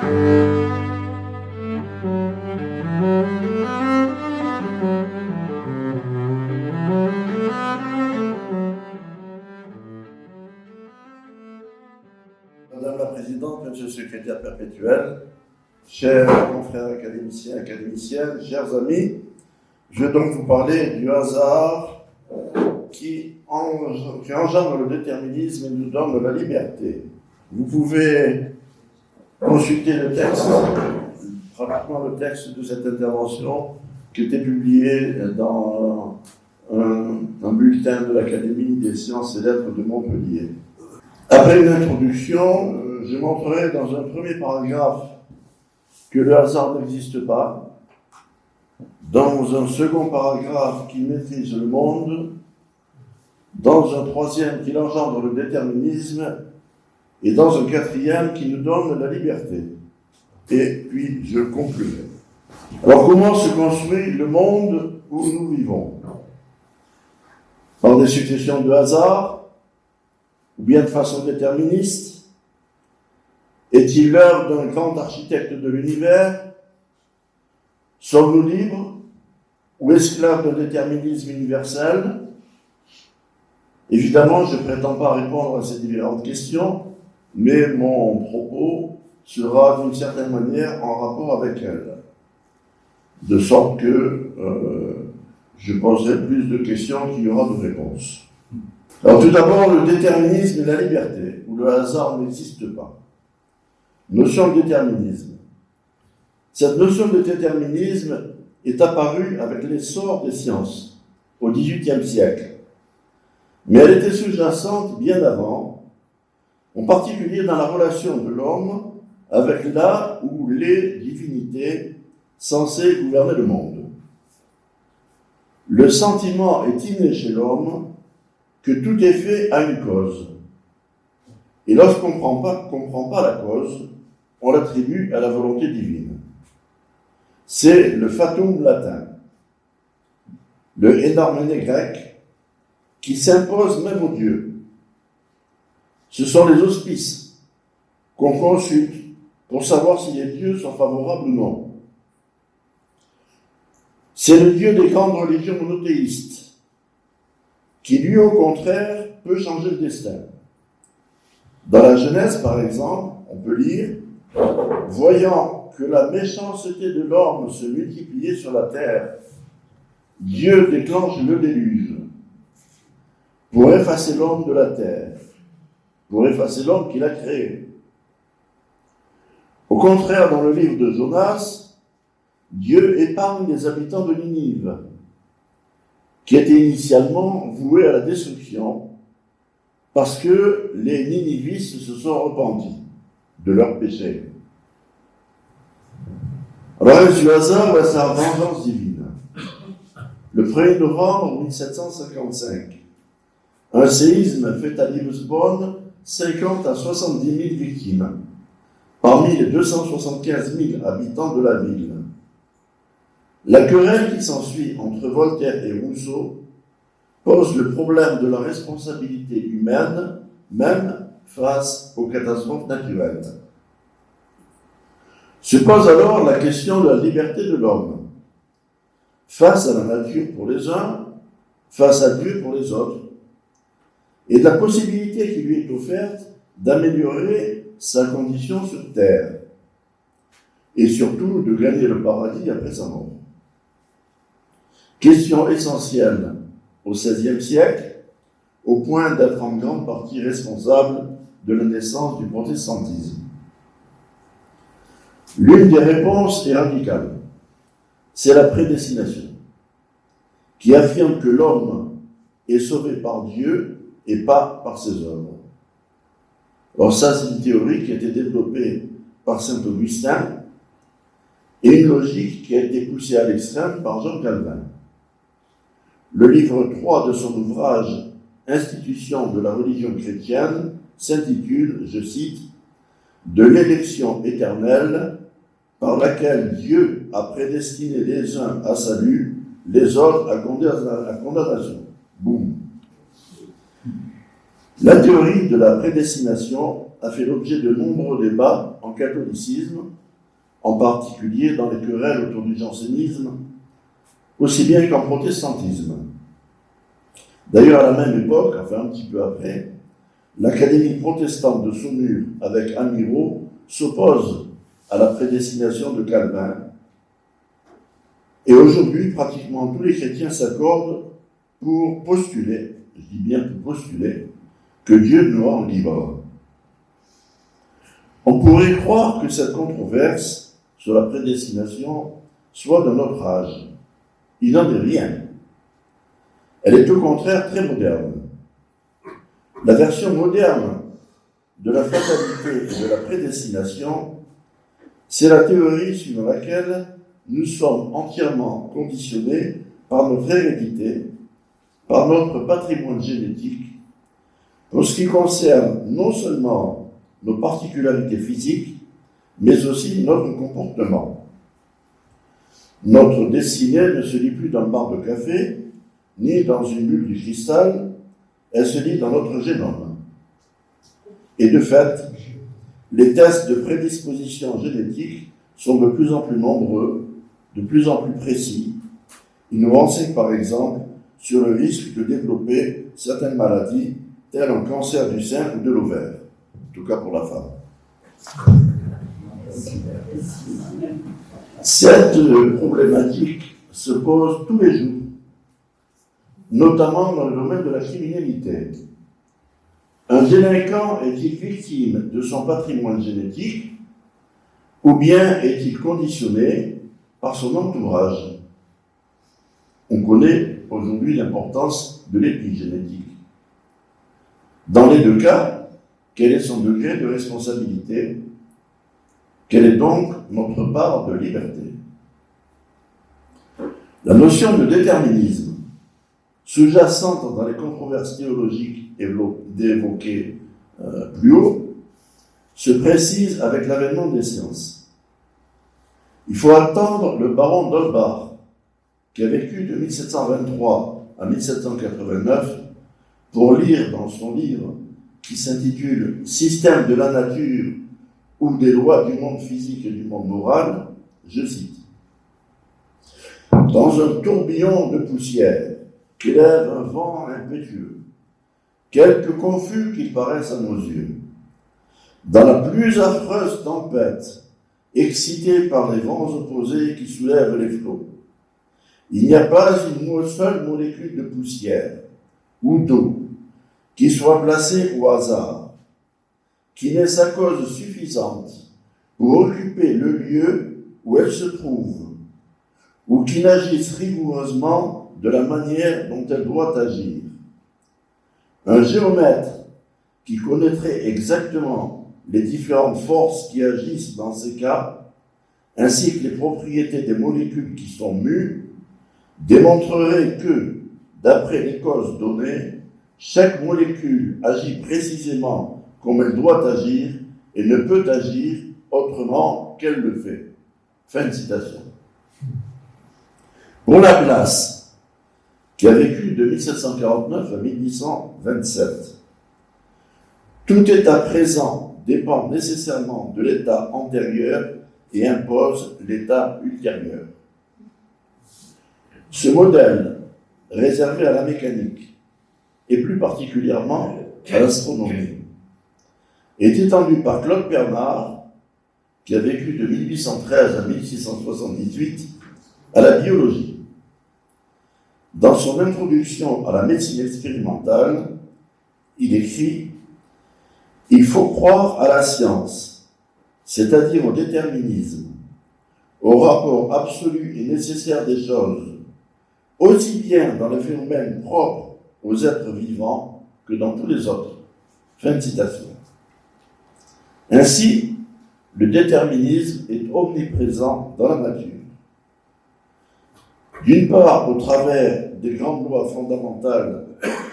Madame la Présidente, Monsieur le Secrétaire perpétuel, chers confrères académiciens et académiciennes, chers amis, je vais donc vous parler du hasard qui engendre le déterminisme et nous donne la liberté. Vous pouvez consulter le texte, pratiquement le texte de cette intervention qui était publié dans un bulletin de l'Académie des sciences et lettres de Montpellier. Après une introduction, je montrerai dans un premier paragraphe que le hasard n'existe pas, dans un second paragraphe qui maîtrise le monde, dans un troisième qui engendre le déterminisme, et dans un quatrième qui nous donne la liberté. Et puis je conclurai. Alors comment se construit le monde où nous vivons? Par des successions de hasards, ou bien de façon déterministe? Est-il l'œuvre d'un grand architecte de l'univers? Sommes-nous libres ou esclaves d'un déterminisme universel? Évidemment, je ne prétends pas répondre à ces différentes questions, mais mon propos sera d'une certaine manière en rapport avec elles, de sorte que je poserai plus de questions qu'il y aura de réponses. Alors tout d'abord, le déterminisme et la liberté, où le hasard n'existe pas. Notion de déterminisme. Cette notion de déterminisme est apparue avec l'essor des sciences au XVIIIe siècle. Mais elle était sous-jacente bien avant, en particulier dans la relation de l'homme avec la ou les divinités censées gouverner le monde. Le sentiment est inné chez l'homme que tout est fait à une cause. Et lorsqu'on ne comprend pas la cause, on l'attribue à la volonté divine. C'est le fatum latin, le énormene grec, qui s'impose même aux dieux. Ce sont les auspices qu'on consulte pour savoir si les dieux sont favorables ou non. C'est le Dieu des grandes religions monothéistes, qui lui, au contraire, peut changer le destin. Dans la Genèse, par exemple, on peut lire « Voyant que la méchanceté de l'homme se multipliait sur la terre, Dieu déclenche le déluge pour effacer l'homme de la terre, pour effacer l'homme qu'il a créé. » Au contraire, dans le livre de Jonas, Dieu épargne les habitants de Ninive, qui étaient initialement voués à la destruction, parce que les Ninivistes se sont repentis de leurs péchés. Alors, est-ce le hasard ou est-ce la vengeance divine? Le 1er novembre 1755, un séisme fait à Lisbonne 50 à 70 000 victimes, parmi les 275 000 habitants de la ville. La querelle qui s'ensuit entre Voltaire et Rousseau pose le problème de la responsabilité humaine, même face aux catastrophes naturelles. Se pose alors la question de la liberté de l'homme, face à la nature pour les uns, face à Dieu pour les autres, et de la possibilité qui lui est offerte d'améliorer sa condition sur terre, et surtout de gagner le paradis après sa mort. Question essentielle au XVIe siècle, au point d'être en grande partie responsable de la naissance du protestantisme. L'une des réponses est radicale, c'est la prédestination, qui affirme que l'homme est sauvé par Dieu et pas par ses œuvres. Alors ça, c'est une théorie qui a été développée par saint Augustin et une logique qui a été poussée à l'extrême par Jean Calvin. Le livre 3 de son ouvrage « Institution de la religion chrétienne » s'intitule, je cite, « De l'élection éternelle par laquelle Dieu a prédestiné les uns à salut, les autres à condamnation. » Boum. La théorie de la prédestination a fait l'objet de nombreux débats en catholicisme, en particulier dans les querelles autour du jansénisme, aussi bien qu'en protestantisme. D'ailleurs, à la même époque, enfin un petit peu après, l'Académie protestante de Saumur, avec Amirault, s'oppose à la prédestination de Calvin. Et aujourd'hui, pratiquement tous les chrétiens s'accordent pour postuler, je dis bien pour postuler, que Dieu nous rend libres. On pourrait croire que cette controverse sur la prédestination soit de notre âge. Il n'en est rien. Elle est au contraire très moderne. La version moderne de la fatalité et de la prédestination, c'est la théorie suivant laquelle nous sommes entièrement conditionnés par notre hérédité, par notre patrimoine génétique, pour ce qui concerne non seulement nos particularités physiques, mais aussi notre comportement. Notre destinée ne se lit plus dans le bar de café, ni dans une bulle de cristal, elle se lit dans notre génome. Et de fait, les tests de prédisposition génétique sont de plus en plus nombreux, de plus en plus précis. Ils nous renseignent par exemple sur le risque de développer certaines maladies, telles un cancer du sein ou de l'ovaire, en tout cas pour la femme. Cette problématique se pose tous les jours, notamment dans le domaine de la criminalité. Un délinquant est-il victime de son patrimoine génétique ou bien est-il conditionné par son entourage? On connaît aujourd'hui l'importance de l'épigénétique. Dans les deux cas, quel est son degré de responsabilité? Quelle est donc notre part de liberté? La notion de déterminisme, sous-jacente dans les controverses théologiques évoquées plus haut, se précise avec l'avènement des sciences. Il faut attendre le baron d'Holbach, qui a vécu de 1723 à 1789, pour lire dans son livre qui s'intitule « Système de la nature ou des lois du monde physique et du monde moral », je cite. Dans un tourbillon de poussière qu'élève un vent impétueux, quelque confus qu'il paraisse à nos yeux, dans la plus affreuse tempête, excitée par les vents opposés qui soulèvent les flots, il n'y a pas une seule molécule de poussière ou d'eau qui soit placée au hasard, qui n'ait sa cause suffisante pour occuper le lieu où elle se trouve, ou qui n'agisse rigoureusement de la manière dont elle doit agir. Un géomètre qui connaîtrait exactement les différentes forces qui agissent dans ces cas, ainsi que les propriétés des molécules qui sont mues, démontrerait que, d'après les causes données, chaque molécule agit précisément comme elle doit agir et ne peut agir autrement qu'elle le fait. Fin de citation. Pour Laplace, qui a vécu de 1749 à 1827, tout état présent dépend nécessairement de l'état antérieur et impose l'état ultérieur. Ce modèle, réservé à la mécanique, et plus particulièrement à l'astronomie, est étendu par Claude Bernard, qui a vécu de 1813 à 1678, à la biologie. Dans son introduction à la médecine expérimentale, il écrit « Il faut croire à la science, c'est-à-dire au déterminisme, au rapport absolu et nécessaire des choses, aussi bien dans les phénomènes propres aux êtres vivants que dans tous les autres. » Fin de citation. Ainsi, le déterminisme est omniprésent dans la nature. D'une part, au travers des grandes lois fondamentales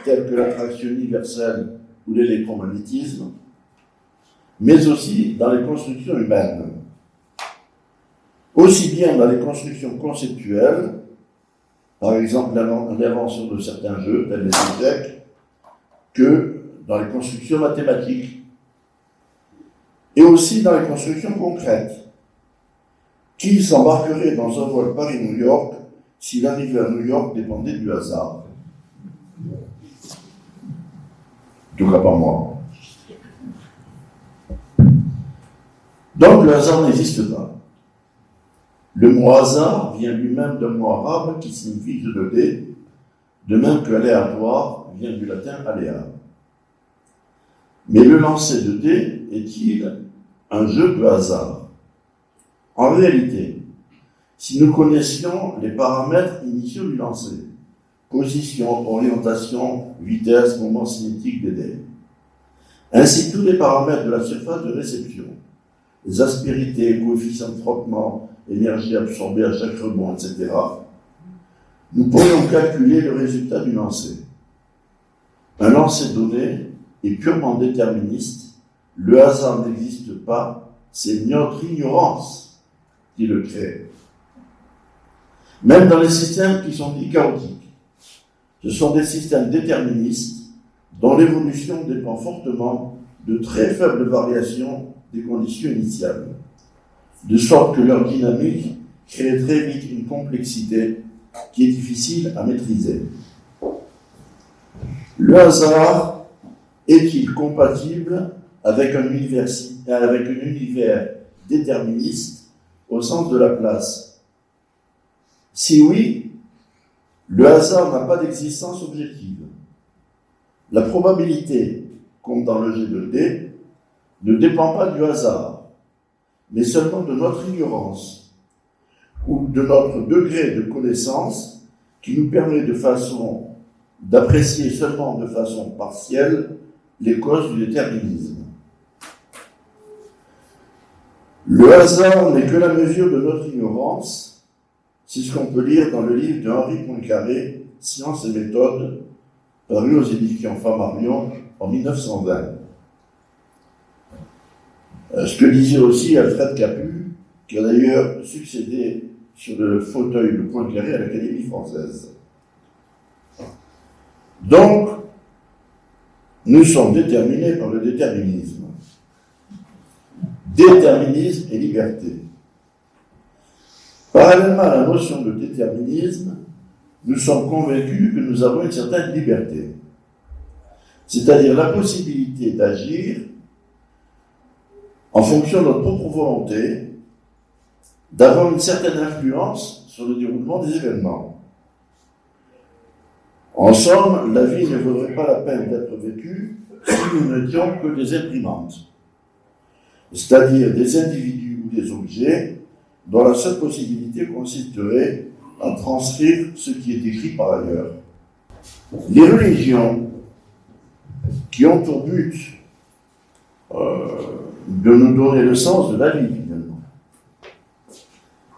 telles que l'attraction universelle ou l'électromagnétisme, mais aussi dans les constructions humaines. Aussi bien dans les constructions conceptuelles, par exemple l'invention de certains jeux, tels les échecs, que dans les constructions mathématiques. et aussi dans les constructions concrètes. Qui s'embarquerait dans un vol Paris-New York si l'arrivée à New York dépendait du hasard? En tout cas pas moi. Donc le hasard n'existe pas. Le mot hasard vient lui-même d'un mot arabe qui signifie jeu de dés, de même que aléatoire vient du latin aléa. Mais le lancer de dés est-il un jeu de hasard? En réalité, si nous connaissions les paramètres initiaux du lancer, position, orientation, vitesse, moment cinétique des dés, ainsi que tous les paramètres de la surface de réception, les aspérités, coefficients de frottement, énergie absorbée à chaque rebond, etc., nous pourrions calculer le résultat du lancer. Un lancer donné est purement déterministe, le hasard n'existe pas, c'est notre ignorance qui le crée. Même dans les systèmes qui sont dits chaotiques, ce sont des systèmes déterministes dont l'évolution dépend fortement de très faibles variations des conditions initiales, de sorte que leur dynamique crée très vite une complexité qui est difficile à maîtriser. Le hasard est-il compatible avec un univers déterministe au sens de la place? Si oui, le hasard n'a pas d'existence objective. La probabilité, comme dans le jet de dés, ne dépend pas du hasard, mais seulement de notre ignorance ou de notre degré de connaissance qui nous permet d'apprécier seulement de façon partielle les causes du déterminisme. Le hasard n'est que la mesure de notre ignorance, c'est ce qu'on peut lire dans le livre de Henri Poincaré, Sciences et méthodes, paru aux éditions Flammarion en 1920. Ce que disait aussi Alfred Capu, qui a d'ailleurs succédé sur le fauteuil de Poincaré à l'Académie française. Donc, nous sommes déterminés par le déterminisme. Déterminisme et liberté. Parallèlement à la notion de déterminisme, nous sommes convaincus que nous avons une certaine liberté, c'est-à-dire la possibilité d'agir en fonction de notre propre volonté, d'avoir une certaine influence sur le déroulement des événements. En somme, la vie ne vaudrait pas la peine d'être vécue si nous n'étions que des imprimantes, c'est-à-dire des individus ou des objets dont la seule possibilité consisterait à transcrire ce qui est écrit par ailleurs. Les religions qui ont pour but de nous donner le sens de la vie, finalement,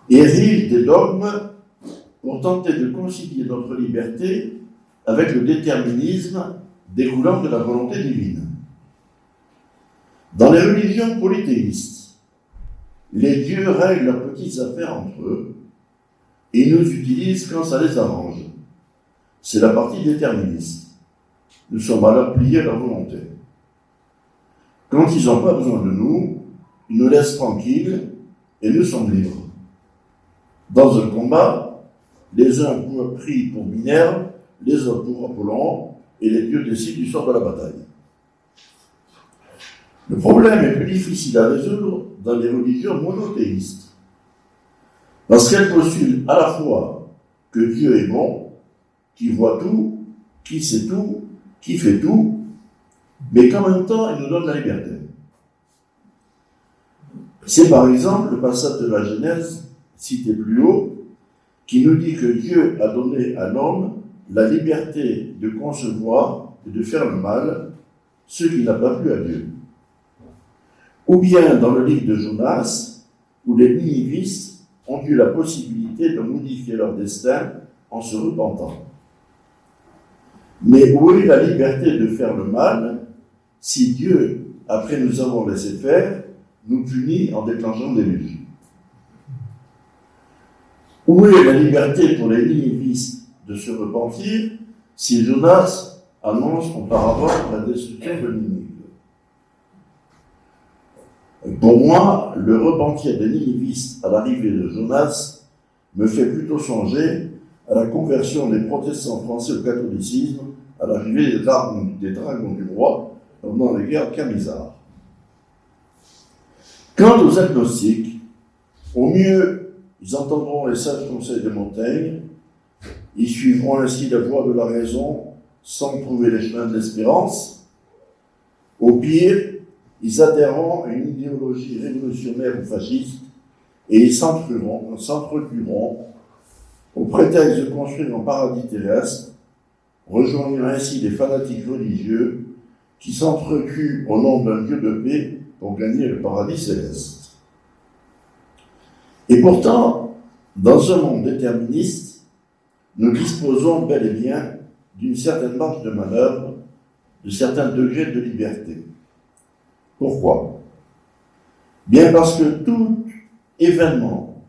érigent des dogmes pour tenter de concilier notre liberté avec le déterminisme découlant de la volonté divine. Dans les religions polythéistes, les dieux règlent leurs petites affaires entre eux et nous utilisent quand ça les arrange. C'est la partie déterministe. Nous sommes alors pliés à leur volonté. Quand ils n'ont pas besoin de nous, ils nous laissent tranquilles et nous sommes libres. Dans un combat, les uns pris pour Minerve, les autres pour Apollon, et les dieux décident du sort de la bataille. Le problème est plus difficile à résoudre dans les religions monothéistes, parce qu'elles postulent à la fois que Dieu est bon, qui voit tout, qui sait tout, qui fait tout, mais qu'en même temps, il nous donne la liberté. C'est par exemple le passage de la Genèse, cité plus haut, qui nous dit que Dieu a donné à l'homme la liberté de concevoir et de faire le mal, ce qui n'a pas plu à Dieu. Ou bien dans le livre de Jonas, où les ninivistes ont eu la possibilité de modifier leur destin en se repentant. Mais où est la liberté de faire le mal si Dieu, après nous avoir laissé faire, nous punit en déclenchant des déluge? Où est la liberté pour les ninivistes de se repentir si Jonas annonce auparavant la destruction de Ninive? Pour moi, le repentir des nihilivistes à l'arrivée de Jonas me fait plutôt songer à la conversion des protestants français au catholicisme à l'arrivée des dragons du roi pendant les guerres Camisards. Quant aux agnostiques, au mieux, ils entendront les sages conseils de Montaigne, ils suivront ainsi la voie de la raison sans trouver les chemins de l'espérance. Au pire, ils adhéreront à une idéologie révolutionnaire ou fasciste et ils s'entretueront au prétexte de construire un paradis terrestre, rejoignant ainsi les fanatiques religieux qui s'entretuent au nom d'un Dieu de paix pour gagner le paradis céleste. Et pourtant, dans un monde déterministe, nous disposons bel et bien d'une certaine marge de manœuvre, de certains degrés de liberté. Pourquoi ? Bien parce que tout événement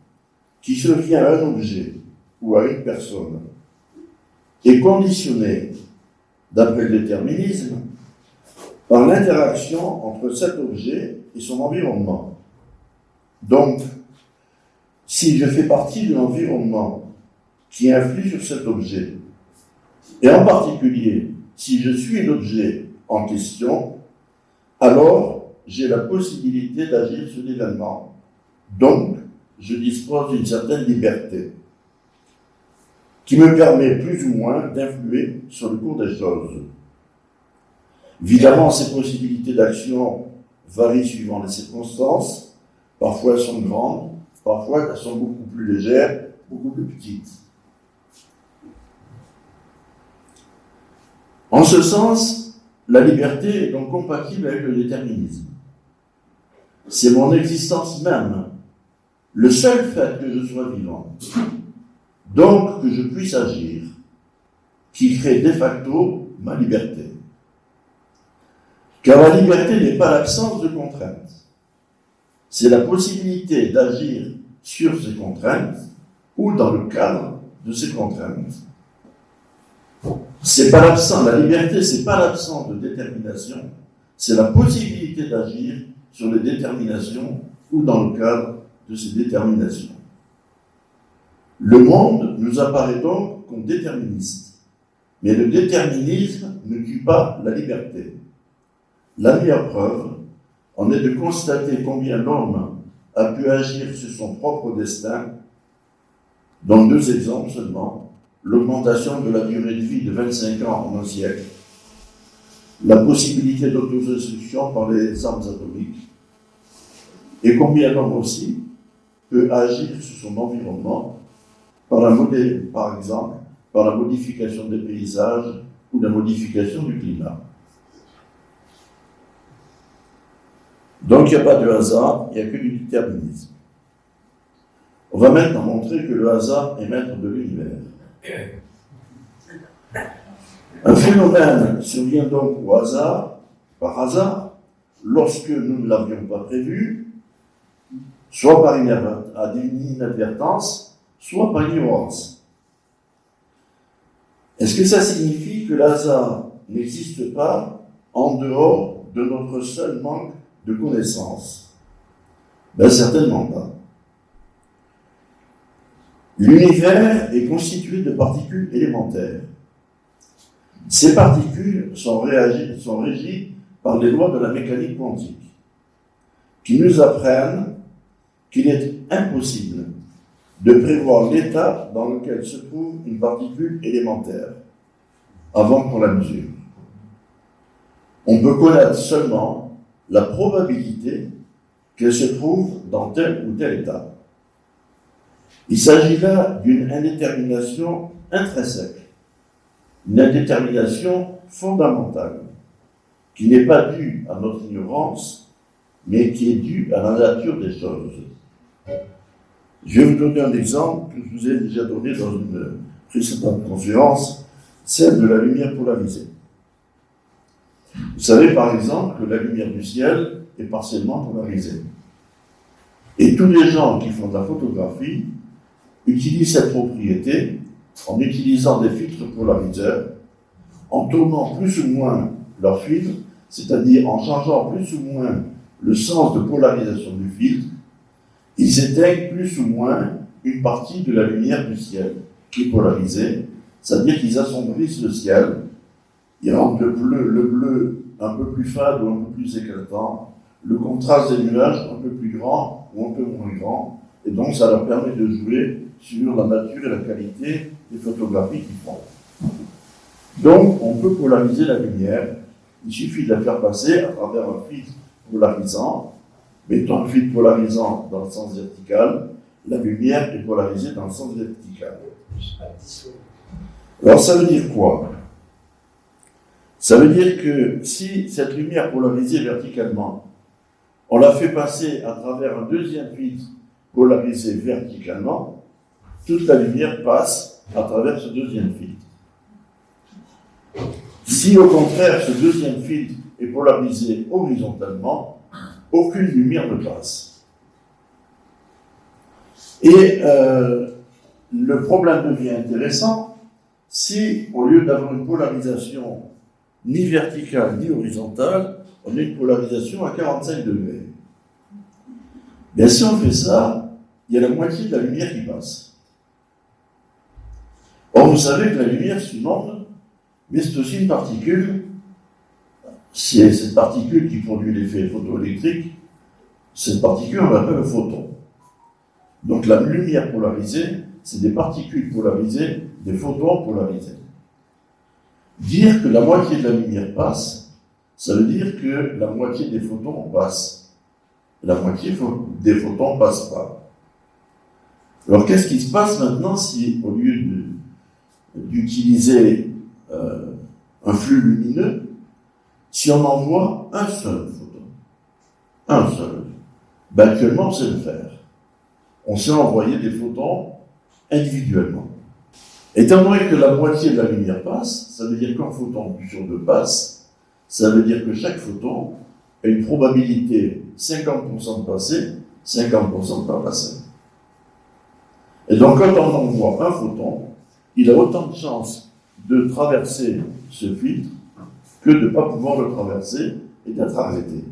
qui se vient à un objet ou à une personne est conditionné, d'après le déterminisme, par l'interaction entre cet objet et son environnement. Donc, si je fais partie de l'environnement qui influe sur cet objet, et en particulier, si je suis l'objet en question, alors j'ai la possibilité d'agir sur l'événement. Donc, je dispose d'une certaine liberté qui me permet plus ou moins d'influer sur le cours des choses. Évidemment, ces possibilités d'action varient suivant les circonstances. Parfois, elles sont grandes, parfois, elles sont beaucoup plus légères, beaucoup plus petites. En ce sens, la liberté est donc compatible avec le déterminisme. C'est mon existence même, le seul fait que je sois vivant, donc que je puisse agir, qui crée de facto ma liberté. Car la liberté n'est pas l'absence de contraintes, c'est la possibilité d'agir sur ces contraintes ou dans le cadre de ces contraintes. C'est pas l'absence, la liberté, c'est pas l'absence de détermination, c'est la possibilité d'agir sur les déterminations ou dans le cadre de ces déterminations. Le monde nous apparaît donc comme déterministe, mais le déterminisme ne tue pas la liberté. La meilleure preuve en est de constater combien l'homme a pu agir sur son propre destin, dans 2 exemples seulement: l'augmentation de la durée de vie de 25 ans en un siècle, la possibilité d'autodestruction par les armes atomiques, et combien l'homme aussi peut agir sur son environnement par exemple par la modification des paysages ou la modification du climat. Donc il n'y a pas de hasard, il n'y a que du déterminisme. On va maintenant montrer que le hasard est maître de l'univers. Un phénomène survient donc au hasard, par hasard, lorsque nous ne l'avions pas prévu, soit par inadvertance, soit par ignorance. Est-ce que ça signifie que le hasard n'existe pas en dehors de notre seul manque de connaissances? Ben certainement pas. L'univers est constitué de particules élémentaires. Ces particules sont régies par les lois de la mécanique quantique, qui nous apprennent qu'il est impossible de prévoir l'état dans lequel se trouve une particule élémentaire avant qu'on la mesure. On peut connaître seulement la probabilité qu'elle se trouve dans tel ou tel état. Il s'agit là d'une indétermination intrinsèque, une indétermination fondamentale, qui n'est pas due à notre ignorance, mais qui est due à la nature des choses. Je vais vous donner un exemple que je vous ai déjà donné dans une précédente conférence, celle de la lumière polarisée. Vous savez par exemple que la lumière du ciel est partiellement polarisée. Et tous les gens qui font de la photographie utilisent cette propriété en utilisant des filtres polariseurs, en tournant plus ou moins leur film, c'est-à-dire en changeant plus ou moins le sens de polarisation du filtre, ils éteignent plus ou moins une partie de la lumière du ciel qui est polarisée, c'est-à-dire qu'ils assombrissent le ciel, ils rendent le bleu un peu plus fade ou un peu plus éclatant, le contraste des nuages un peu plus grand ou un peu moins grand, et donc ça leur permet de jouer sur la nature et la qualité des photographies qu'ils font. Donc on peut polariser la lumière, il suffit de la faire passer à travers un filtre polarisant. Mettons un filtre polarisant dans le sens vertical, la lumière est polarisée dans le sens vertical. Alors ça veut dire quoi? Ça veut dire que si cette lumière polarisée verticalement, on la fait passer à travers un deuxième filtre polarisé verticalement, toute la lumière passe à travers ce deuxième filtre. Si au contraire ce deuxième filtre est polarisé horizontalement, aucune lumière ne passe. Et le problème devient intéressant si, au lieu d'avoir une polarisation ni verticale ni horizontale, on a une polarisation à 45 degrés. Bien, si on fait ça, il y a la moitié de la lumière qui passe. Or, vous savez que la lumière, c'est une onde, mais c'est aussi une particule. C'est cette particule qui produit l'effet photoélectrique. Cette particule, on l'appelle le photon. Donc la lumière polarisée, c'est des particules polarisées, des photons polarisés. Dire que la moitié de la lumière passe, ça veut dire que la moitié des photons passe. La moitié des photons ne passent pas. Alors qu'est-ce qui se passe maintenant si, au lieu d'utiliser un flux lumineux, si on envoie un seul photon, un seul, ben actuellement on sait le faire. On sait envoyer des photons individuellement. Étant donné que la moitié de la lumière passe, ça veut dire qu'un photon sur deux passe, ça veut dire que chaque photon a une probabilité 50% de passer, 50% de pas passer. Et donc quand on envoie un photon, il a autant de chances de traverser ce filtre que de ne pas pouvoir le traverser et d'être arrêté.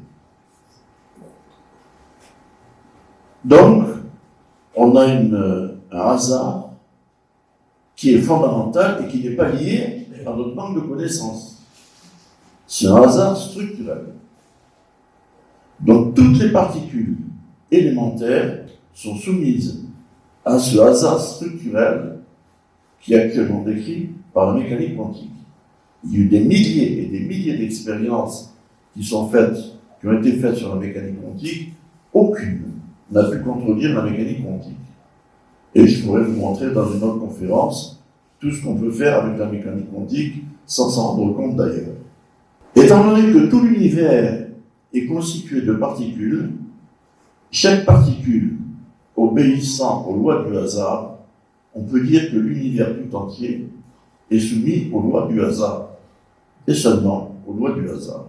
Donc, on a un hasard qui est fondamental et qui n'est pas lié à notre manque de connaissances. C'est un hasard structurel. Donc, toutes les particules élémentaires sont soumises à ce hasard structurel qui est actuellement décrit par la mécanique quantique. Il y a eu des milliers et des milliers d'expériences qui ont été faites sur la mécanique quantique. Aucune n'a pu contredire la mécanique quantique. Et je pourrais vous montrer dans une autre conférence tout ce qu'on peut faire avec la mécanique quantique sans s'en rendre compte d'ailleurs. Étant donné que tout l'univers est constitué de particules, chaque particule obéissant aux lois du hasard, on peut dire que l'univers tout entier est soumis aux lois du hasard, et seulement aux lois du hasard.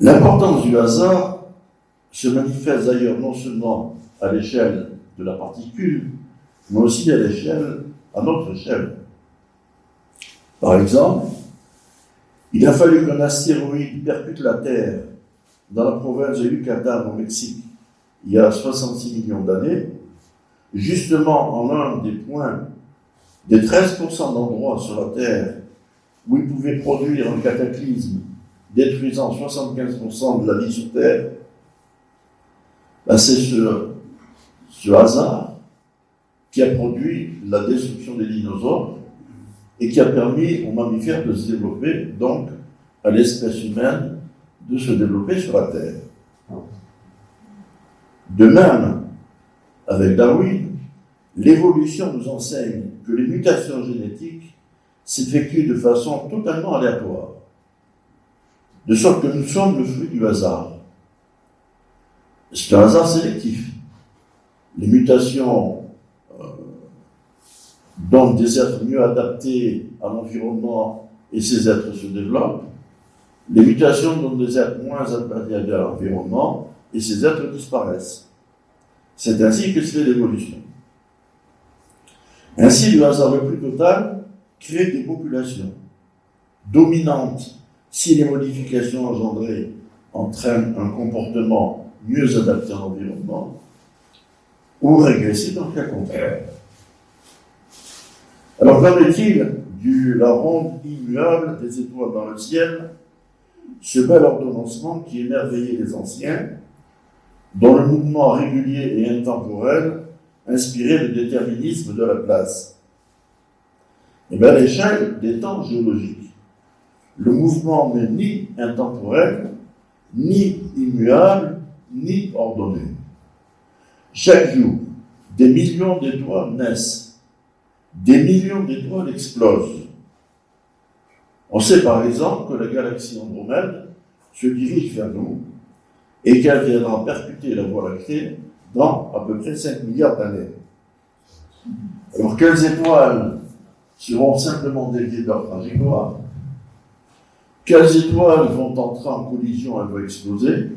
L'importance du hasard se manifeste d'ailleurs non seulement à l'échelle de la particule, mais aussi à notre échelle. Par exemple, il a fallu qu'un astéroïde percute la Terre dans la province de Yucatan au Mexique il y a 66 millions d'années, justement en un des points, des 13% d'endroits sur la Terre où il pouvait produire un cataclysme détruisant 75% de la vie sur Terre, ben c'est ce hasard qui a produit la destruction des dinosaures et qui a permis aux mammifères de se développer, donc à l'espèce humaine de se développer sur la Terre. De même, avec Darwin, l'évolution nous enseigne que les mutations génétiques s'effectuent de façon totalement aléatoire, de sorte que nous sommes le fruit du hasard. C'est un hasard sélectif. Les mutations dont des êtres mieux adaptés à l'environnement et ces êtres se développent, les mutations dont des êtres moins adaptés à l'environnement et ces êtres disparaissent. C'est ainsi que se fait l'évolution. Ainsi, le hasard le plus total crée des populations dominantes si les modifications engendrées entraîne un comportement mieux adapté à l'environnement, ou régresser dans le cas contraire. Alors, qu'en est-il de la ronde immuable des étoiles dans le ciel, ce bel ordonnancement qui émerveillait les anciens, dont le mouvement régulier et intemporel inspirait le déterminisme de la place? Eh bien, à l'échelle des temps géologiques, le mouvement n'est ni intemporel, ni immuable, ni ordonné. Chaque jour, des millions d'étoiles naissent, des millions d'étoiles explosent. On sait par exemple que la galaxie Andromède se dirige vers nous et qu'elle viendra percuter la Voie lactée dans à peu près 5 milliards d'années. Alors, quelles étoiles seront simplement déviées de leur trajectoire? Quelles étoiles vont entrer en collision et vont exploser?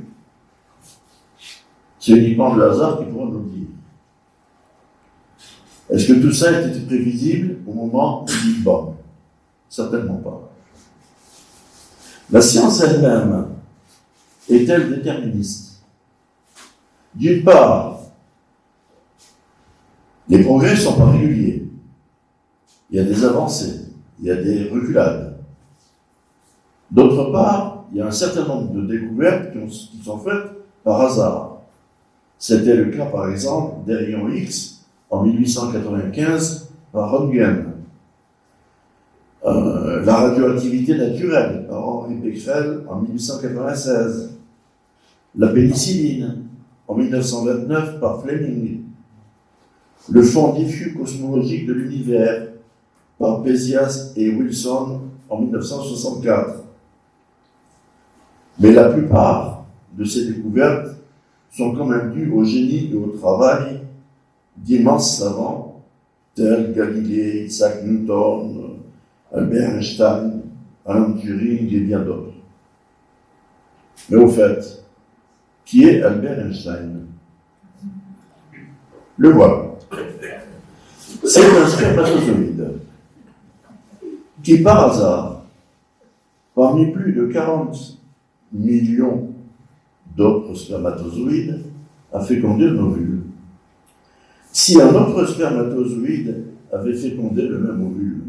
C'est uniquement le hasard qui pourra nous le dire. Est-ce que tout ça était prévisible au moment du Big Bang? Certainement pas. La science elle-même est-elle déterministe? D'une part, les progrès ne sont pas réguliers. Il y a des avancées, il y a des reculades. D'autre part, il y a un certain nombre de découvertes qui sont faites par hasard. C'était le cas, par exemple, des rayons X en 1895 par Röntgen. La radioactivité naturelle par Henri Becquerel en 1896. La pénicilline en 1929 par Fleming. Le champ diffus cosmologique de l'univers par Pézias et Wilson en 1964. Mais la plupart de ces découvertes sont quand même dues au génie et au travail d'immenses savants tels Galilée, Isaac Newton, Albert Einstein, Alan Turing et bien d'autres. Mais au fait, qui est Albert Einstein? Le voilà. C'est un spermatozoïde qui, par hasard, parmi plus de 40 millions d'autres spermatozoïdes, a fécondé un ovule. Si un autre spermatozoïde avait fécondé le même ovule,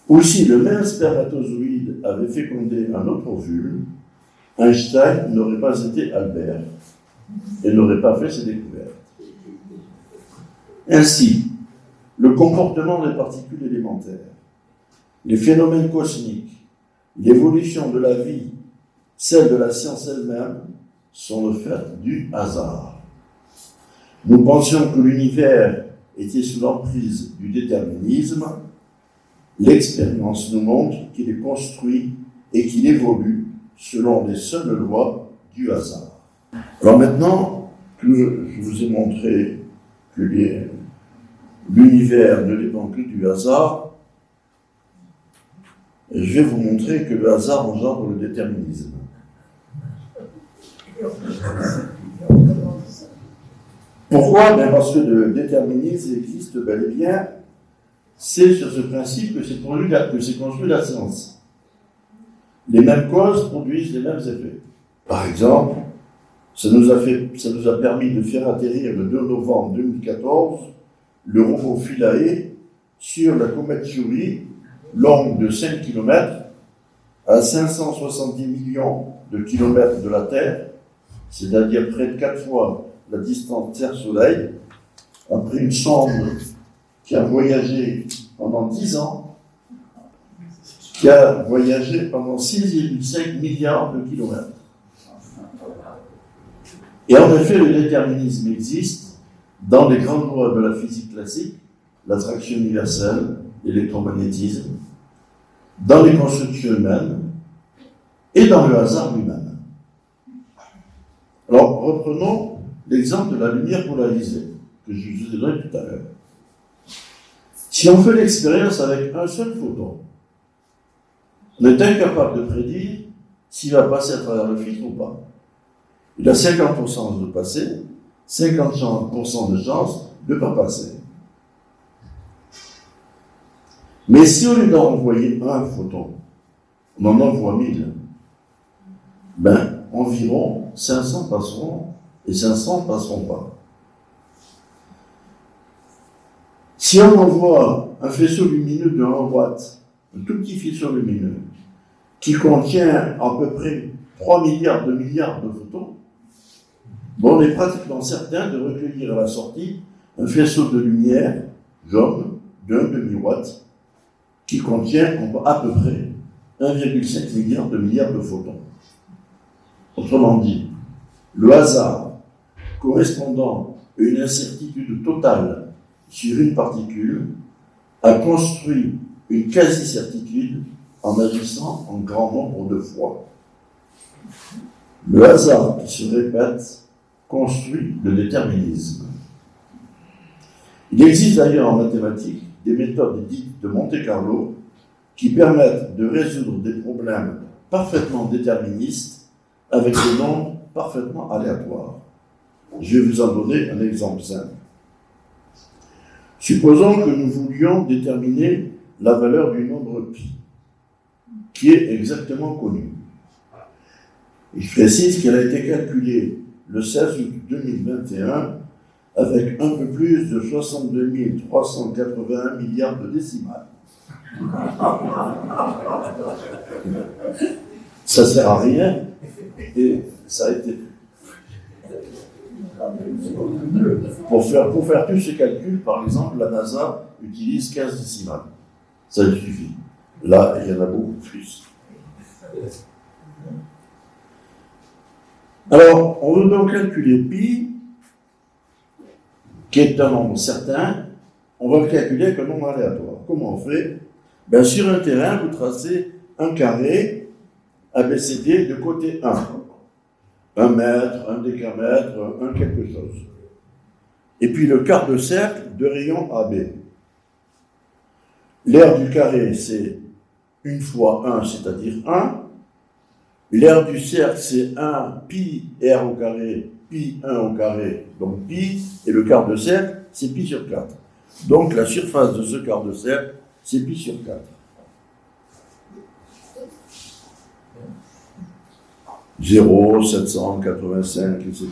ou si le même spermatozoïde avait fécondé un autre ovule, Einstein n'aurait pas été Albert et n'aurait pas fait ses découvertes. Ainsi, le comportement des particules élémentaires, les phénomènes cosmiques, l'évolution de la vie, celle de la science elle-même, sont le fait du hasard. Nous pensions que l'univers était sous l'emprise du déterminisme. L'expérience nous montre qu'il est construit et qu'il évolue selon les seules lois du hasard. Alors maintenant que je vous ai montré que l'univers ne dépend que du hasard, je vais vous montrer que le hasard engendre le déterminisme. Pourquoi? Parce que le déterminisme existe bel et bien. C'est sur ce principe que s'est construit la science. Les mêmes causes produisent les mêmes effets. Par exemple, ça nous a permis de faire atterrir le 2 novembre 2014 le robot Philae sur la comète Chury, longue de 5 km, à 570 millions de kilomètres de la Terre, c'est-à-dire près de 4 fois la distance Terre-Soleil, après une sonde qui a voyagé pendant 10 ans, qui a voyagé pendant 6,5 milliards de kilomètres. Et en effet, le déterminisme existe dans les grandes lois de la physique classique, l'attraction universelle, l'électromagnétisme, dans les constructions humaines et dans le hasard lui-même. Alors, reprenons l'exemple de la lumière polarisée, que je vous ai donné tout à l'heure. Si on fait l'expérience avec un seul photon, on est incapable de prédire s'il va passer à travers le filtre ou pas. Il a 50% de passer, 50% de chance de ne pas passer. Mais si au lieu d'en envoyer un photon, on en envoie 1000, environ 500 passeront et 500 ne passeront pas. Si on envoie un faisceau lumineux de 1 watt, un tout petit faisceau lumineux, qui contient à peu près 3 milliards, 2 milliards de photons, on est pratiquement certain de recueillir à la sortie un faisceau de lumière jaune d'1 demi-watt qui contient à peu près 1,5 milliard de photons. Autrement dit, le hasard correspondant à une incertitude totale sur une particule a construit une quasi-certitude en agissant en grand nombre de fois. Le hasard qui se répète construit le déterminisme. Il existe d'ailleurs en mathématiques des méthodes dites de Monte-Carlo qui permettent de résoudre des problèmes parfaitement déterministes avec des nombres parfaitement aléatoires. Je vais vous en donner un exemple simple. Supposons que nous voulions déterminer la valeur du nombre pi, qui est exactement connu. Je précise qu'elle a été calculée le 16 août 2021 avec un peu plus de 62 381 milliards de décimales. Ça ne sert à rien et ça a été pour faire tous ces calculs, par exemple, la NASA utilise 15 décimales. Ça lui suffit. Là, il y en a beaucoup plus. Alors, on veut donc calculer pi, qui est un nombre certain, on va le calculer avec un nombre aléatoire. Comment on fait? Sur un terrain, vous tracez un carré ABCD de côté 1. 1 mètre, 1 décamètre, 1 quelque chose. Et puis le quart de cercle de rayon AB. L'aire du carré, c'est 1 fois 1, c'est-à-dire 1. L'aire du cercle, c'est 1 pi r au carré, pi 1 au carré, donc pi, et le quart de cercle, c'est pi sur 4. Donc la surface de ce quart de cercle, c'est pi sur 4. 0, 785, etc.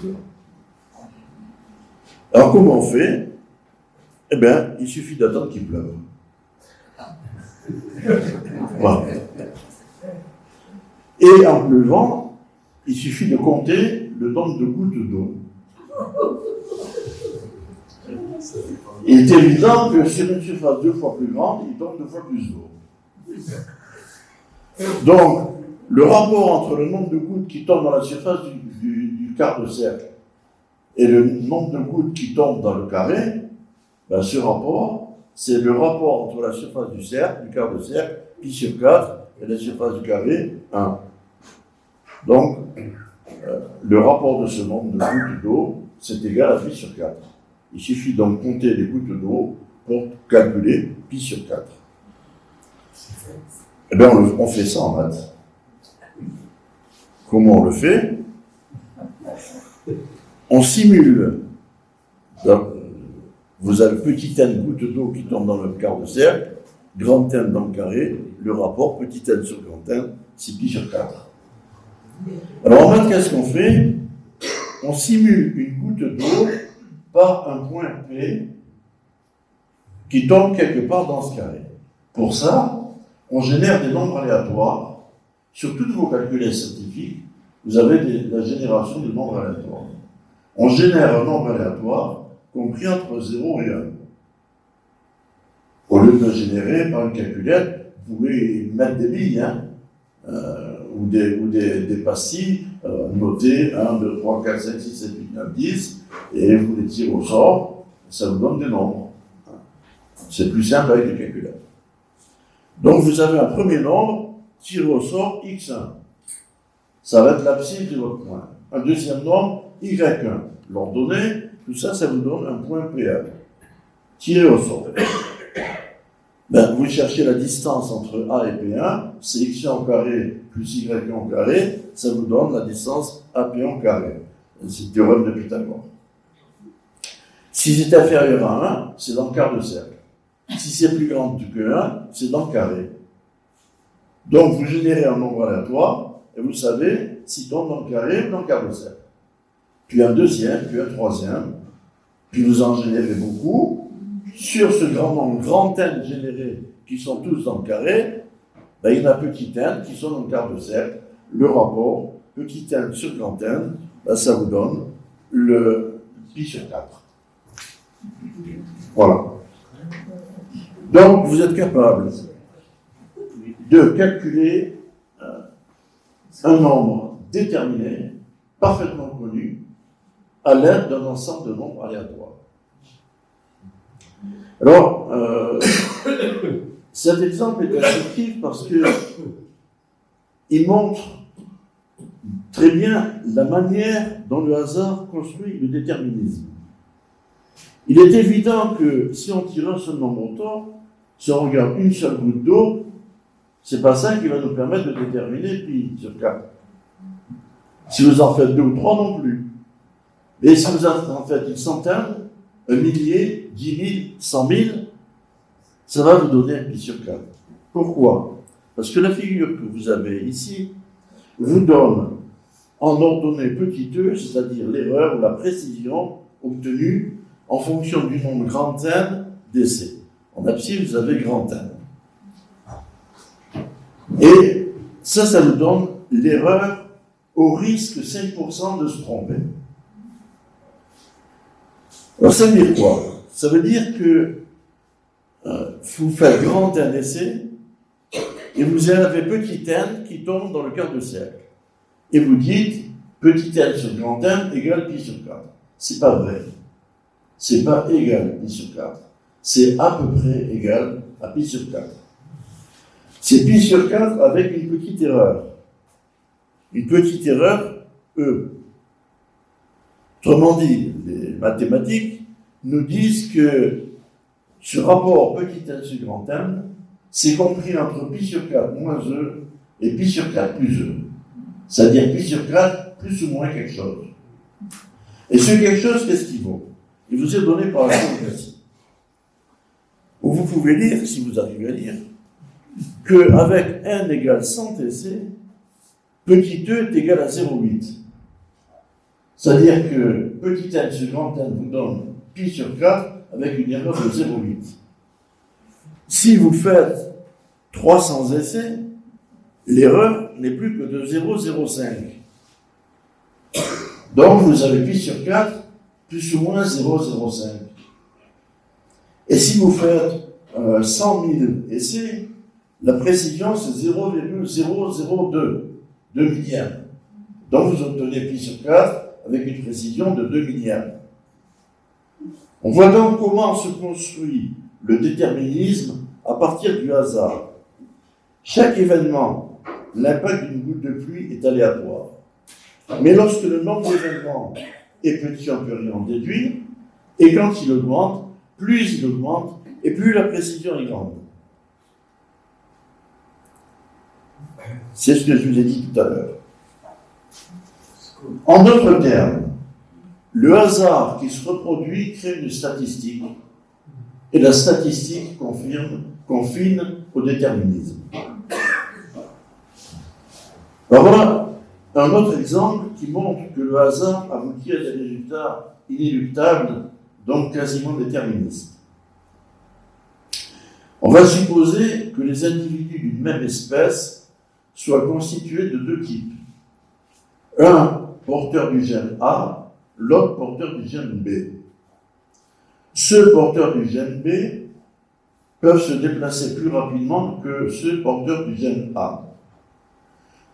Alors comment on fait? Il suffit d'attendre qu'il pleuve. Voilà. Et en pleuvant, il suffit de compter le nombre de gouttes d'eau. Il est évident que sur une surface 2 fois plus grande, il tombe 2 fois plus d'eau. Donc, le rapport entre le nombre de gouttes qui tombent dans la surface du quart de cercle et le nombre de gouttes qui tombent dans le carré, ce rapport, c'est le rapport entre la surface du cercle, du quart de cercle, pi sur 4, et la surface du carré, 1. Donc, le rapport de ce nombre de gouttes d'eau, c'est égal à pi sur 4. Il suffit donc de compter les gouttes d'eau pour calculer pi sur 4. On fait ça en maths. Comment on le fait? On simule. Donc, vous avez petit n gouttes d'eau qui tombent dans le quart de cercle, grand n dans le carré, le rapport petit n sur grand n, c'est pi sur 4. Alors en maths, qu'est-ce qu'on fait? On simule une goutte d'eau par un point P qui tombe quelque part dans ce carré. Pour ça, on génère des nombres aléatoires. Sur toutes vos calculs scientifiques, vous avez la génération de nombres aléatoires. On génère un nombre aléatoire compris entre 0 et 1. Au lieu de le générer par une calculette, vous pouvez mettre des billes, ou des pastilles, notées 1, 2, 3, 4, 5, 6, 7, 8, 9, 10, et vous les tirez au sort, ça vous donne des nombres. C'est plus simple avec les calculettes. Donc vous avez un premier nombre, tiré au sort, x1. Ça va être l'abscisse de votre point. Un deuxième nombre, y1. L'ordonnée, tout ça, ça vous donne un point P1. Tiré au sort. Vous cherchez la distance entre A et P1, c'est x1 au carré plus y1 au carré, ça vous donne la distance AP1 au carré. C'est le théorème de Pythagore. Si c'est inférieur à 1, c'est dans le quart de cercle. Si c'est plus grand que 1, c'est dans le carré. Donc vous générez un nombre aléatoire, et vous savez s'il tombe dans le carré ou dans le quart de cercle. Puis un deuxième, puis un troisième, puis vous en générez beaucoup. Sur ce grand nombre, grand N générés, qui sont tous dans le carré, ben, il y en a petit n qui sont dans le quart de cercle. Le rapport petit n sur grand N, ben, ça vous donne le pi sur 4. Voilà. Donc, vous êtes capable de calculer un nombre déterminé, parfaitement connu, à l'aide d'un ensemble de nombres aléatoires. Alors, cet exemple est instructif parce qu'il montre très bien la manière dont le hasard construit le déterminisme. Il est évident que si on tire un seul nombre au tort, si on regarde une seule goutte d'eau, c'est pas ça qui va nous permettre de déterminer pi sur 4. Si vous en faites 2 ou 3 non plus. Et si vous en faites une centaine, un millier, 10 000, 100 000, ça va vous donner un pi sur 4. Pourquoi? Parce que la figure que vous avez ici vous donne en ordonnée petit e, c'est-à-dire l'erreur ou la précision obtenue en fonction du nombre grand N d'essais. En abscisse, vous avez grand N. Et ça vous donne l'erreur au risque 5% de se tromper. Alors ça veut dire quoi? Ça veut dire que vous faites grand N essai et vous avez petit n qui tombe dans le quart de cercle. Et vous dites petit n sur grand N égale pi sur 4. C'est pas vrai. C'est pas égal pi sur 4. C'est à peu près égal à pi sur 4. C'est pi sur 4 avec une petite erreur. Une petite erreur E. Autrement dit, les mathématiques nous disent que ce rapport petit n sur grand N, c'est compris entre pi sur 4 moins E et pi sur 4 plus E. C'est-à-dire pi sur 4 plus ou moins quelque chose. Et ce quelque chose, qu'est-ce qu'il vaut? Il vous est donné par la formule. Où vous pouvez lire, si vous arrivez à lire, qu'avec n égale 100 essais, petit e est égal à 0,8. C'est-à-dire que petit n sur grand N vous donne pi sur 4 avec une erreur de 0,8. Si vous faites 300 essais, l'erreur n'est plus que de 0,05. Donc vous avez pi sur 4 plus ou moins 0,05. Et si vous faites 100 000 essais, la précision c'est 0,002, 2 millièmes. Donc vous obtenez pi sur 4 avec une précision de 2 millièmes. On voit donc comment se construit le déterminisme à partir du hasard. Chaque événement, l'impact d'une goutte de pluie est aléatoire. Mais lorsque le nombre d'événements est petit, on ne peut rien en déduire, et quand il augmente, plus il augmente, et plus la précision est grande. C'est ce que je vous ai dit tout à l'heure. En d'autres termes, le hasard qui se reproduit crée une statistique, et la statistique confine au déterminisme. Alors voilà un autre exemple qui montre que le hasard aboutit à des résultats inéluctables, donc quasiment déterministes. On va supposer que les individus d'une même espèce soient constitués de deux types. Un porteur du gène A, l'autre porteur du gène B. Ceux porteurs du gène B peuvent se déplacer plus rapidement que ceux porteurs du gène A.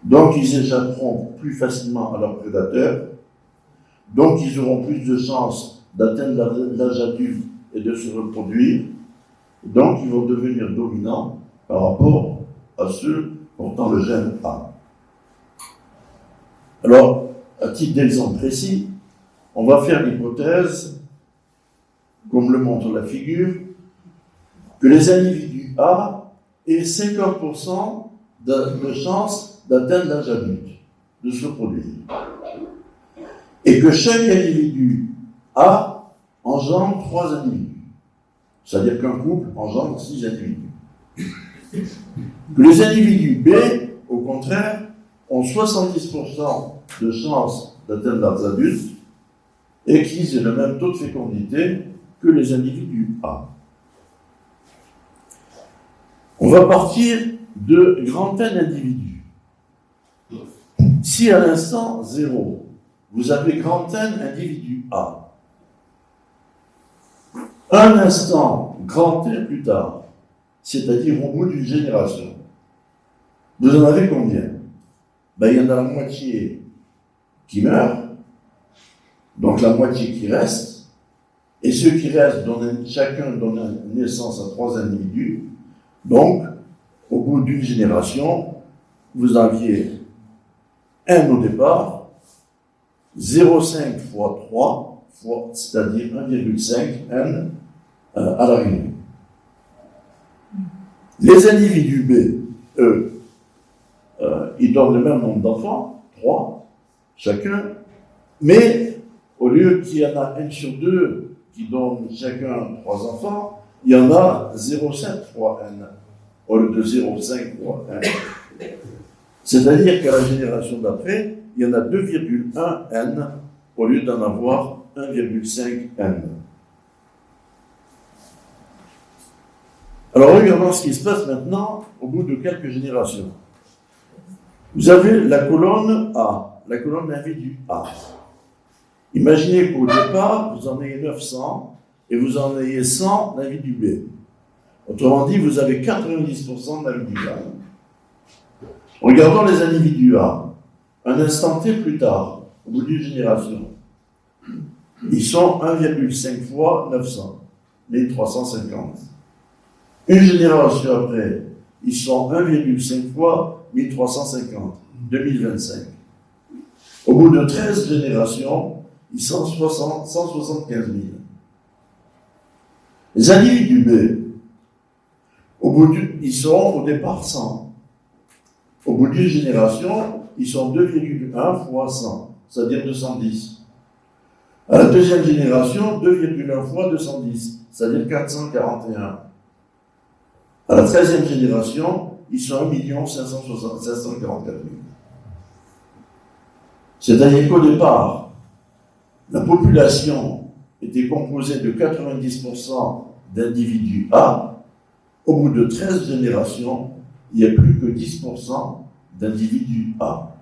Donc ils échapperont plus facilement à leurs prédateurs, donc ils auront plus de chances d'atteindre l'âge adulte et de se reproduire, donc ils vont devenir dominants par rapport à ceux portant le gène A. Alors, à titre d'exemple précis, on va faire l'hypothèse, comme le montre la figure, que les individus A aient 50% de chances d'atteindre l'âge adulte, de se reproduire. Et que chaque individu A engendre 3 individus. C'est-à-dire qu'un couple engendre 6 individus. Que les individus B, au contraire, ont 70% de chances d'atteindre l'âge adulte et qu'ils aient le même taux de fécondité que les individus A. On va partir de grand N individus. Si à l'instant 0, vous avez grand N individu A, un instant grand N plus tard, c'est-à-dire au bout d'une génération, vous en avez combien? Il y en a la moitié qui meurent, donc la moitié qui reste, et ceux qui restent, chacun donne naissance à 3 individus. Donc, au bout d'une génération, vous aviez N au départ, 0,5 fois 3, c'est-à-dire 1,5 N à l'arrivée. Les individus B, eux, ils donnent le même nombre d'enfants, 3, chacun, mais au lieu qu'il y en a N sur 2 qui donnent chacun 3 enfants, il y en a 0,7 fois N, au lieu de 0,5 fois N. C'est-à-dire qu'à la génération d'après, il y en a 2,1 N au lieu d'en avoir 1,5 N. Alors regardons ce qui se passe maintenant au bout de quelques générations. Vous avez la colonne A, la colonne d'individu A. Imaginez qu'au départ, vous en ayez 900 et vous en ayez 100 d'individus B. Autrement dit, vous avez 90% d'individus A. Regardons les individus A. Un instant T plus tard, au bout d'une génération, ils sont 1,5 fois 900, 1350. Une génération après, ils sont 1,5 fois 1350, 2025. Au bout de 13 générations, ils sont 175 000. Les individus B, ils sont au départ 100. Au bout d'une génération, ils sont 2,1 fois 100, c'est-à-dire 210. À la deuxième génération, 2,1 fois 210, c'est-à-dire 441. À la 13e génération, ils sont 1 544 000. C'est-à-dire qu'au départ, la population était composée de 90% d'individus A. Au bout de 13 générations, il n'y a plus que 10% d'individus A.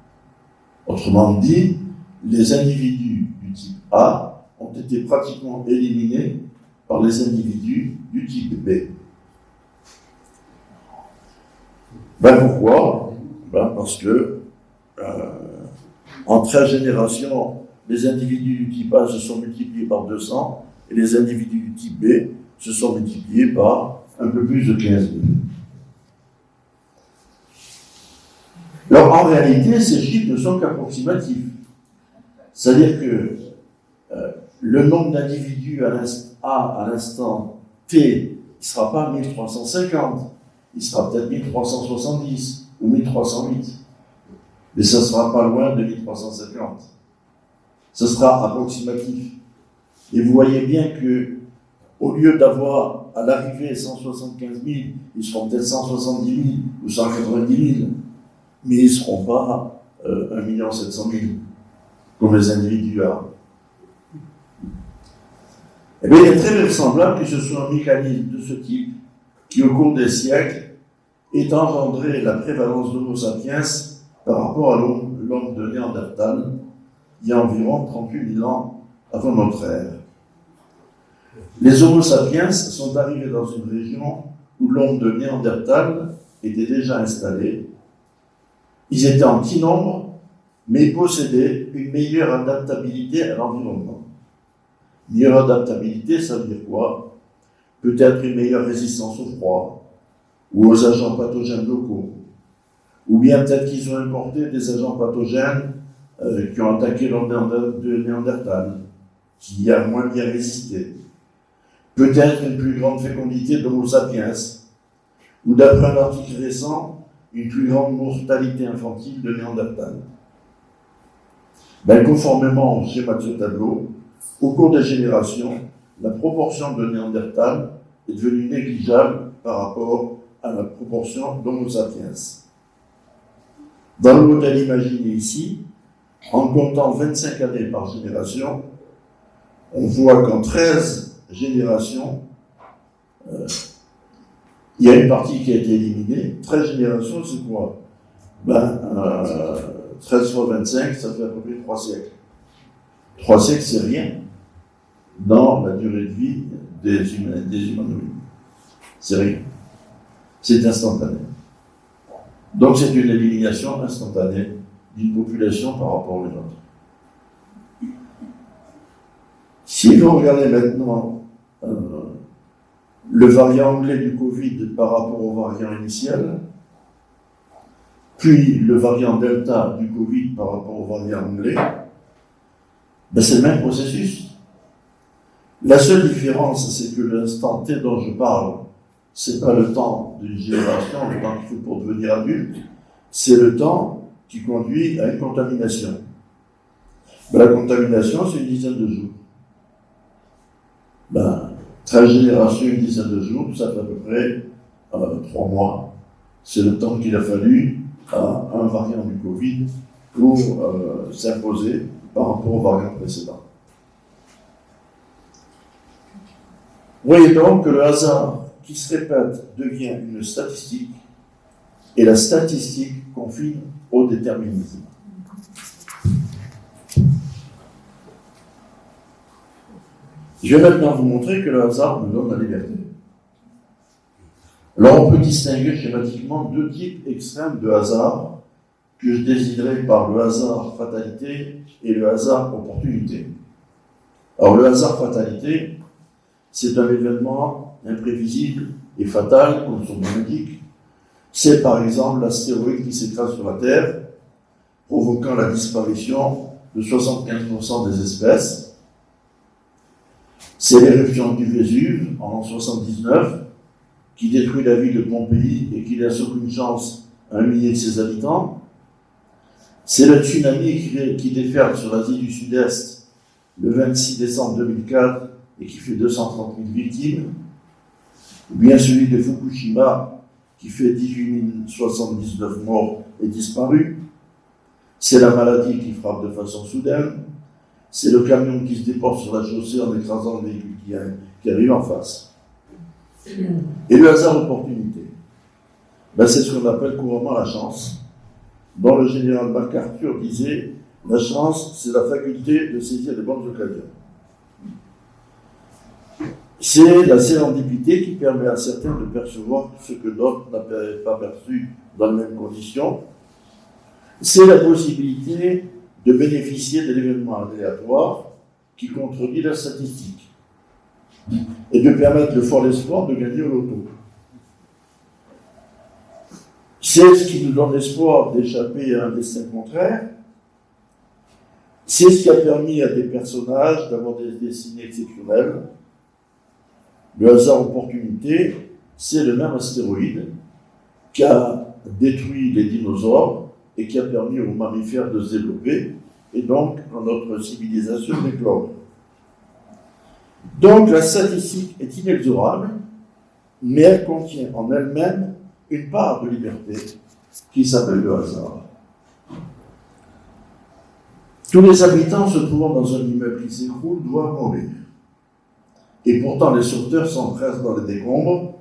Autrement dit, les individus du type A ont été pratiquement éliminés par les individus du type B. Pourquoi? Parce que en 13 générations, les individus du type A se sont multipliés par 200 et les individus du type B se sont multipliés par un peu plus de 15 000. Alors, en réalité, ces chiffres ne sont qu'approximatifs. C'est-à-dire que le nombre d'individus à l'instant T ne sera pas 1350, il sera peut-être 1370 ou 1308. Mais ça ne sera pas loin de 1350. Ce sera approximatif. Et vous voyez bien que, au lieu d'avoir à l'arrivée 175 000, ils seront peut-être 170 000 ou 190 000. Mais ils ne seront pas 1 700 000, comme les individus A. Eh bien, il est très vraisemblable que ce soit un mécanisme de ce type qui, au cours des siècles, ait engendré la prévalence d'Homo sapiens par rapport à l'homme de Néandertal, il y a environ 38 000 ans avant notre ère. Les Homo sapiens sont arrivés dans une région où l'homme de Néandertal était déjà installé. Ils étaient en petit nombre, mais ils possédaient une meilleure adaptabilité à l'environnement. Meilleure adaptabilité, ça veut dire quoi? Peut-être une meilleure résistance au froid, ou aux agents pathogènes locaux, ou bien peut-être qu'ils ont importé des agents pathogènes qui ont attaqué l'homme de Néandertal, qui a moins bien résisté. Peut-être une plus grande fécondité d'Homo sapiens, ou d'après un article récent, une plus grande mortalité infantile de Néandertal. Conformément au schéma de ce tableau, au cours des générations, la proportion de Néandertal est devenue négligeable par rapport à la proportion d'Homo sapiens. Dans le modèle imaginé ici, en comptant 25 années par génération, on voit qu'en 13 générations, il y a une partie qui a été éliminée. 13 générations, c'est quoi? 13 fois 25, ça fait à peu près 3 siècles. 3 siècles, c'est rien dans la durée de vie des humanoïdes. C'est rien. C'est instantané. Donc c'est une élimination instantanée d'une population par rapport à une autre. Si vous regardez maintenant le variant anglais du Covid par rapport au variant initial, puis le variant Delta du Covid par rapport au variant anglais, c'est le même processus. La seule différence, c'est que l'instant T dont je parle, c'est pas le temps d'une génération, le temps qu'il faut pour devenir adulte, c'est le temps qui conduit à une contamination. La contamination, c'est une dizaine de jours. 13 générations, une dizaine de jours, ça fait à peu près 3 mois. C'est le temps qu'il a fallu à un variant du Covid pour s'imposer par rapport au variant précédent. Vous voyez donc que le hasard qui se répète devient une statistique, et la statistique confine au déterminisme. Je vais maintenant vous montrer que le hasard nous donne la liberté. Alors on peut distinguer schématiquement 2 types extrêmes de hasard que je désignerai par le hasard fatalité et le hasard opportunité. Alors le hasard fatalité, c'est un événement imprévisible et fatal, comme son nom l'indique. C'est par exemple l'astéroïde qui s'écrase sur la Terre, provoquant la disparition de 75% des espèces. C'est l'éruption du Vésuve en 1979, qui détruit la ville de Pompéi et qui laisse aucune chance à 1 millier de ses habitants. C'est le tsunami qui déferle sur l'Asie du Sud-Est le 26 décembre 2004 et qui fait 230 000 victimes. Ou bien celui de Fukushima qui fait 18 079 morts et disparus. C'est la maladie qui frappe de façon soudaine. C'est le camion qui se déporte sur la chaussée en écrasant le véhicule qui arrive en face. Et le hasard opportunité, c'est ce qu'on appelle couramment la chance, dont le général MacArthur disait « La chance, c'est la faculté de saisir les bonnes occasions ». C'est la sérendipité qui permet à certains de percevoir ce que d'autres n'avaient pas perçu dans les mêmes conditions. C'est la possibilité de bénéficier de l'événement aléatoire qui contredit la statistique et de permettre le fort espoir de gagner au loto. C'est ce qui nous donne l'espoir d'échapper à un destin contraire. C'est ce qui a permis à des personnages d'avoir des destinées exceptionnelles. Le hasard opportunité, c'est le même astéroïde qui a détruit les dinosaures et qui a permis aux mammifères de se développer et donc à notre civilisation d'éclore. Donc la statistique est inexorable, mais elle contient en elle-même une part de liberté qui s'appelle le hasard. Tous les habitants se trouvant dans un immeuble qui s'écroule doivent mourir. Et pourtant, les sauveteurs s'empressent dans les décombres,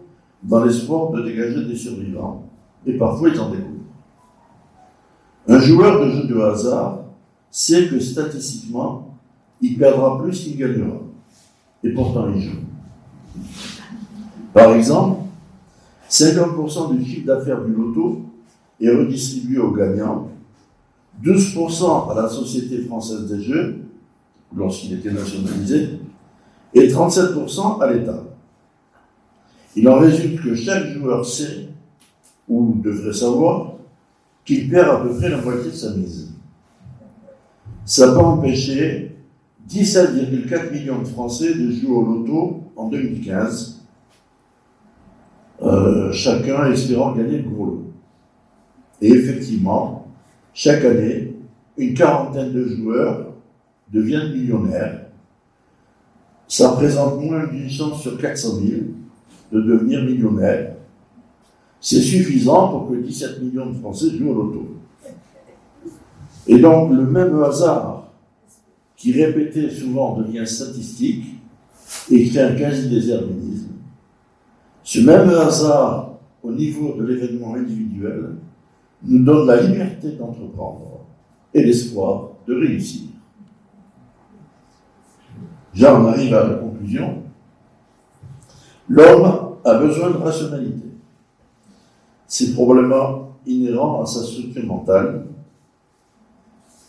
dans l'espoir de dégager des survivants. Et parfois, ils en découvrent. Un joueur de jeu de hasard sait que statistiquement, il perdra plus qu'il gagnera. Et pourtant, il joue. Par exemple, 50% du chiffre d'affaires du loto est redistribué aux gagnants, 12% à la Société française des jeux, lorsqu'il était nationalisé, et 37% à l'État. Il en résulte que chaque joueur sait, ou devrait savoir, qu'il perd à peu près la moitié de sa mise. Ça peut empêcher 17,4 millions de Français de jouer au loto en 2015, chacun espérant gagner le gros lot. Et effectivement, chaque année, une quarantaine de joueurs deviennent millionnaires. Ça représente moins d'une chance sur 400 000 de devenir millionnaire. C'est suffisant pour que 17 millions de Français jouent au loto. Et donc, le même hasard qui répété souvent devient statistique et crée un quasi-déterminisme. Ce même hasard au niveau de l'événement individuel nous donne la liberté d'entreprendre et l'espoir de réussir. J'en arrive à la conclusion. L'homme a besoin de rationalité. C'est probablement inhérent à sa structure mentale.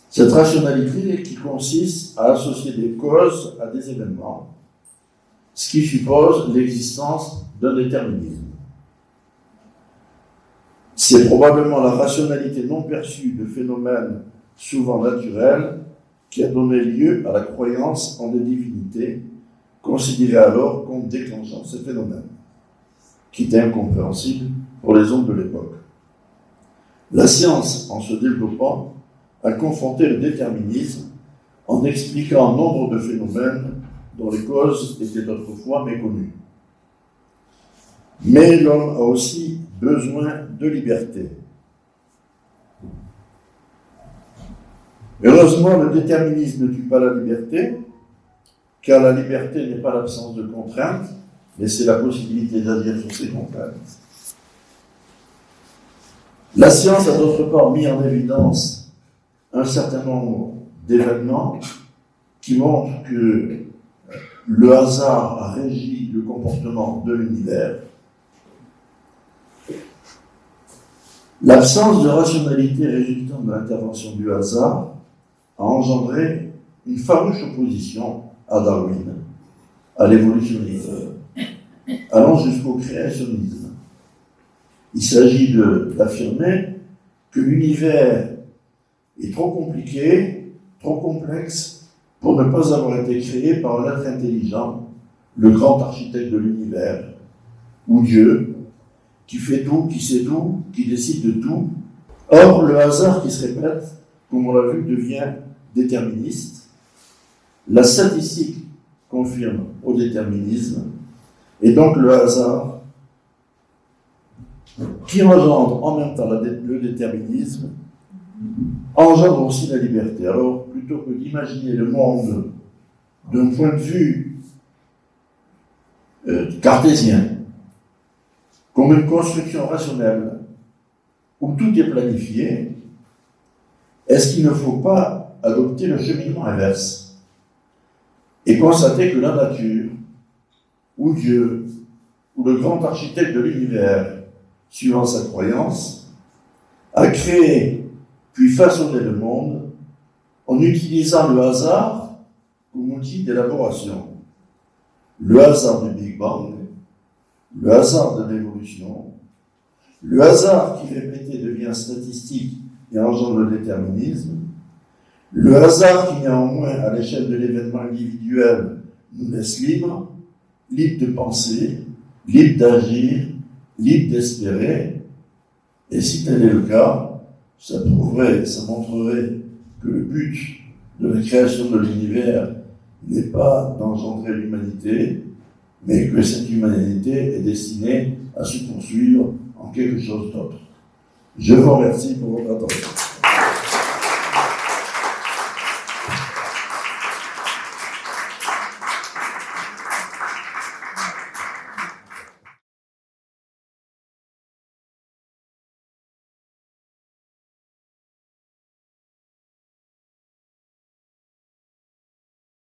Cette rationalité qui consiste à associer des causes à des événements, ce qui suppose l'existence d'un déterminisme. C'est probablement la rationalité non perçue de phénomènes souvent naturels qui a donné lieu à la croyance en des divinités, considérées alors comme déclenchant ces phénomènes, qui étaient incompréhensibles pour les hommes de l'époque. La science, en se développant, a confronté le déterminisme en expliquant nombre de phénomènes dont les causes étaient autrefois méconnues. Mais l'homme a aussi besoin de liberté. Heureusement, le déterminisme ne tue pas la liberté, car la liberté n'est pas l'absence de contraintes, mais c'est la possibilité d'agir sur ces contraintes. La science a d'autre part mis en évidence un certain nombre d'événements qui montrent que le hasard a régi le comportement de l'univers. L'absence de rationalité résultant de l'intervention du hasard a engendré une farouche opposition à Darwin, à l'évolutionnisme, allant jusqu'au créationnisme. Il s'agit d'affirmer que l'univers est trop compliqué, trop complexe pour ne pas avoir été créé par un être intelligent, le grand architecte de l'univers, ou Dieu, qui fait tout, qui sait tout, qui décide de tout. Or, le hasard qui se répète, comme on l'a vu, devient déterministe. La statistique confirme au déterminisme, et donc le hasard, qui engendre en même temps le déterminisme, engendre aussi la liberté. Alors, plutôt que d'imaginer le monde d'un point de vue cartésien, comme une construction rationnelle, où tout est planifié, est-ce qu'il ne faut pas adopter le cheminement inverse et constater que la nature, ou Dieu, ou le grand architecte de l'univers, suivant sa croyance, a créé puis façonné le monde en utilisant le hasard comme outil d'élaboration. Le hasard du Big Bang, le hasard de l'évolution, le hasard qui répété devient statistique et engendre le déterminisme, le hasard qui néanmoins, à l'échelle de l'événement individuel, nous laisse libres de penser, libres d'agir, libres d'espérer, et si tel est le cas, ça montrerait que le but de la création de l'univers n'est pas d'engendrer l'humanité, mais que cette humanité est destinée à se poursuivre en quelque chose d'autre. Je vous remercie pour votre attention.